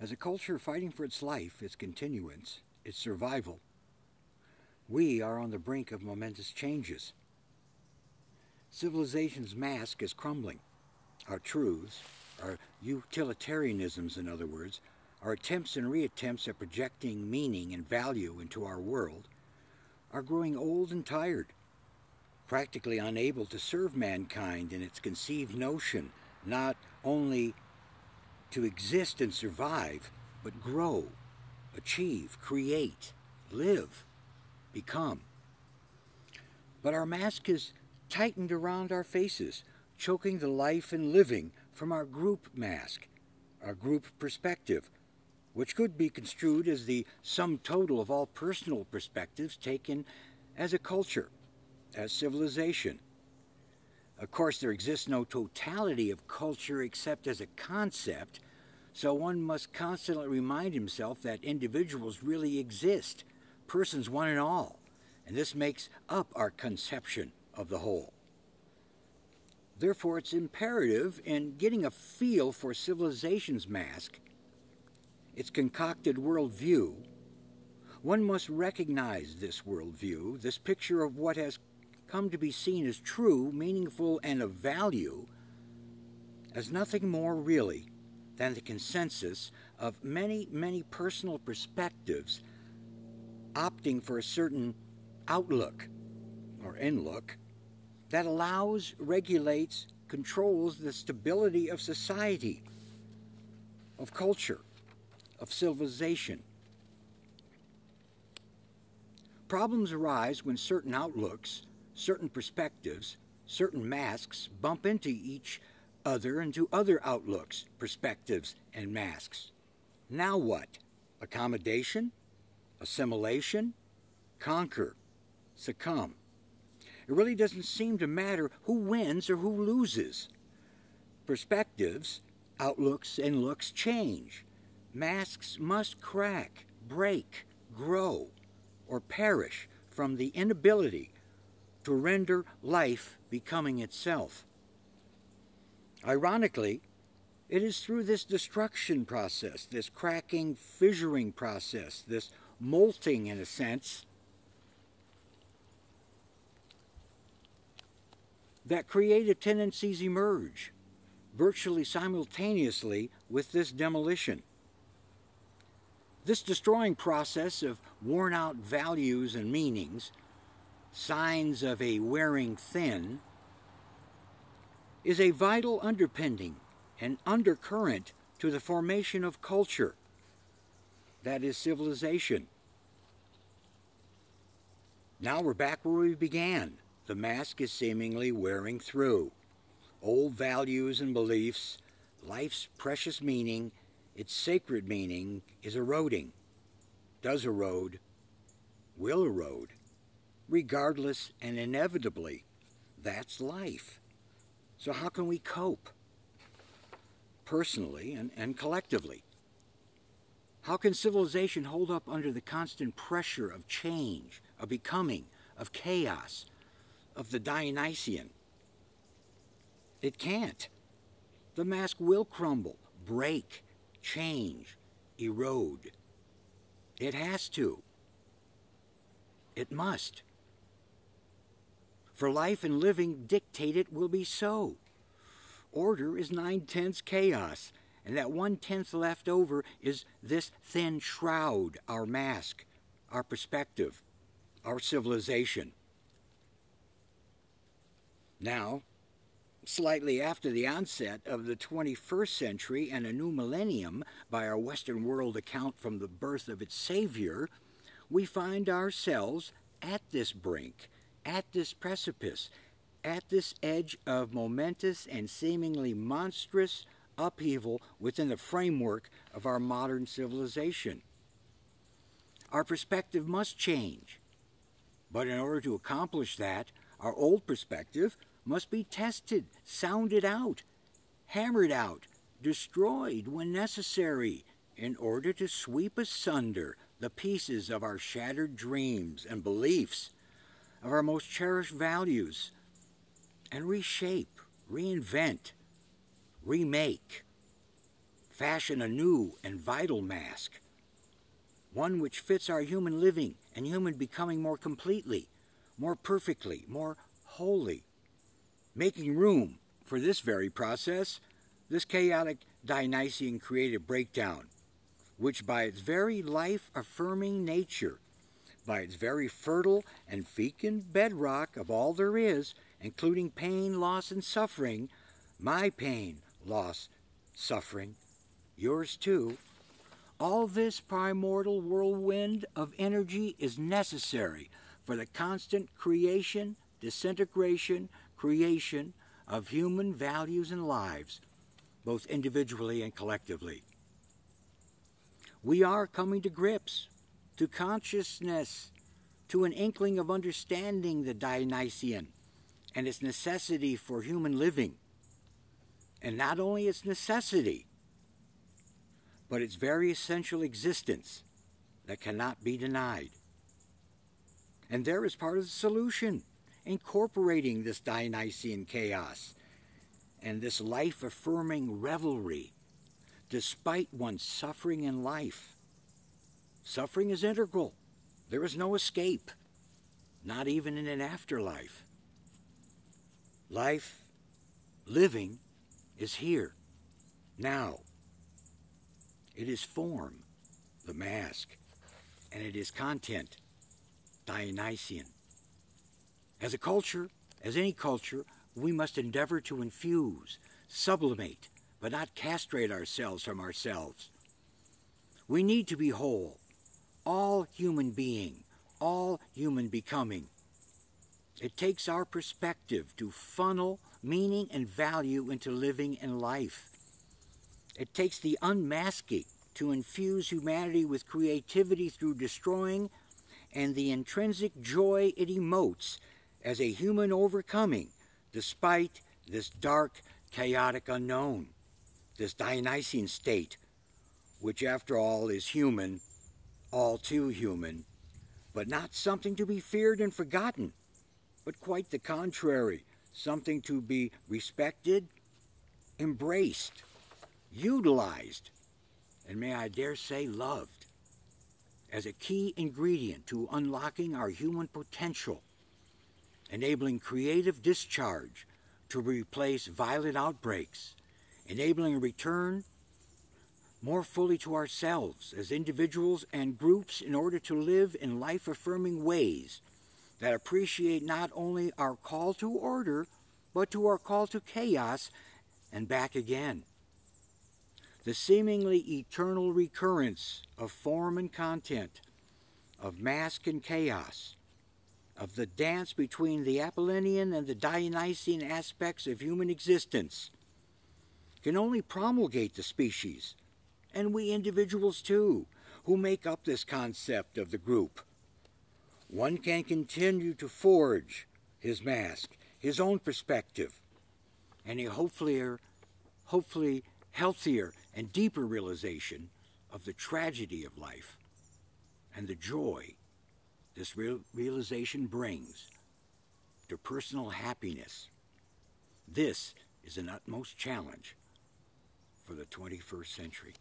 As a culture fighting for its life, its continuance, its survival, we are on the brink of momentous changes. Civilization's mask is crumbling. Our truths, our utilitarianisms, in other words, our attempts and reattempts at projecting meaning and value into our world, are growing old and tired, practically unable to serve mankind in its conceived notion, not only to exist and survive, but grow, achieve, create, live, become. But our mask is tightened around our faces, choking the life and living from our group mask, our group perspective, which could be construed as the sum total of all personal perspectives taken as a culture, as civilization. Of course, there exists no totality of culture except as a concept, so one must constantly remind himself that individuals really exist, persons one and all, and this makes up our conception of the whole. Therefore, it's imperative in getting a feel for civilization's mask, its concocted worldview, one must recognize this worldview, this picture of what has come to be seen as true, meaningful, and of value, as nothing more really than the consensus of many, many personal perspectives opting for a certain outlook or in-look that allows, regulates, controls the stability of society, of culture, of civilization. Problems arise when certain outlooks, certain perspectives, certain masks bump into each other and to other outlooks, perspectives, and masks. Now what? Accommodation? Assimilation? Conquer? Succumb? It really doesn't seem to matter who wins or who loses. Perspectives, outlooks, and looks change. Masks must crack, break, grow, or perish from the inability to render life becoming itself. Ironically, it is through this destruction process, this cracking, fissuring process, this molting in a sense, that creative tendencies emerge, virtually simultaneously with this demolition. This destroying process of worn-out values and meanings, signs of a wearing thin, is a vital underpinning and undercurrent to the formation of culture, that is civilization. Now we're back where we began. The mask is seemingly wearing through. Old values and beliefs, life's precious meaning, its sacred meaning is eroding, does erode, will erode, regardless and inevitably. That's life. So how can we cope? Personally and collectively. How can civilization hold up under the constant pressure of change, of becoming, of chaos, of the Dionysian? It can't. The mask will crumble, break, change, erode. It has to. It must. For life and living dictate it will be so. Order is 9/10 chaos, and that 1/10 left over is this thin shroud, our mask, our perspective, our civilization. Now, slightly after the onset of the 21st century and a new millennium by our Western world account from the birth of its Savior, we find ourselves at this brink, at this precipice, at this edge of momentous and seemingly monstrous upheaval within the framework of our modern civilization. Our perspective must change, but in order to accomplish that, our old perspective must be tested, sounded out, hammered out, destroyed when necessary, in order to sweep asunder the pieces of our shattered dreams and beliefs, of our most cherished values, and reshape, reinvent, remake, fashion a new and vital mask, one which fits our human living and human becoming more completely, more perfectly, more wholly. Making room for this very process, this chaotic Dionysian creative breakdown, which by its very life-affirming nature, by its very fertile and fecund bedrock of all there is, including pain, loss, and suffering, my pain, loss, suffering, yours too, all this primordial whirlwind of energy is necessary for the constant creation, disintegration, creation of human values and lives, both individually and collectively. We are coming to grips, to consciousness, to an inkling of understanding the Dionysian and its necessity for human living. And not only its necessity, but its very essential existence that cannot be denied. And there is part of the solution, incorporating this Dionysian chaos and this life-affirming revelry, despite one's suffering in life. Suffering is integral. There is no escape, not even in an afterlife. Life, living, is here, now. It is form, the mask, and it is content, Dionysian. As a culture, as any culture, we must endeavor to infuse, sublimate, but not castrate ourselves from ourselves. We need to be whole, all human being, all human becoming. It takes our perspective to funnel meaning and value into living and life. It takes the unmasking to infuse humanity with creativity through destroying and the intrinsic joy it emotes as a human overcoming despite this dark, chaotic unknown, this Dionysian state, which after all is human, all too human, but not something to be feared and forgotten, but quite the contrary, something to be respected, embraced, utilized, and may I dare say loved, as a key ingredient to unlocking our human potential, enabling creative discharge to replace violent outbreaks, enabling a return more fully to ourselves as individuals and groups in order to live in life-affirming ways that appreciate not only our call to order, but to our call to chaos and back again. The seemingly eternal recurrence of form and content, of mask and chaos, of the dance between the Apollonian and the Dionysian aspects of human existence, can only promulgate the species, and we individuals too, who make up this concept of the group. One can continue to forge his mask, his own perspective, and a hopefully healthier and deeper realization of the tragedy of life and the joy this realization brings to personal happiness. This is an utmost challenge for the 21st century.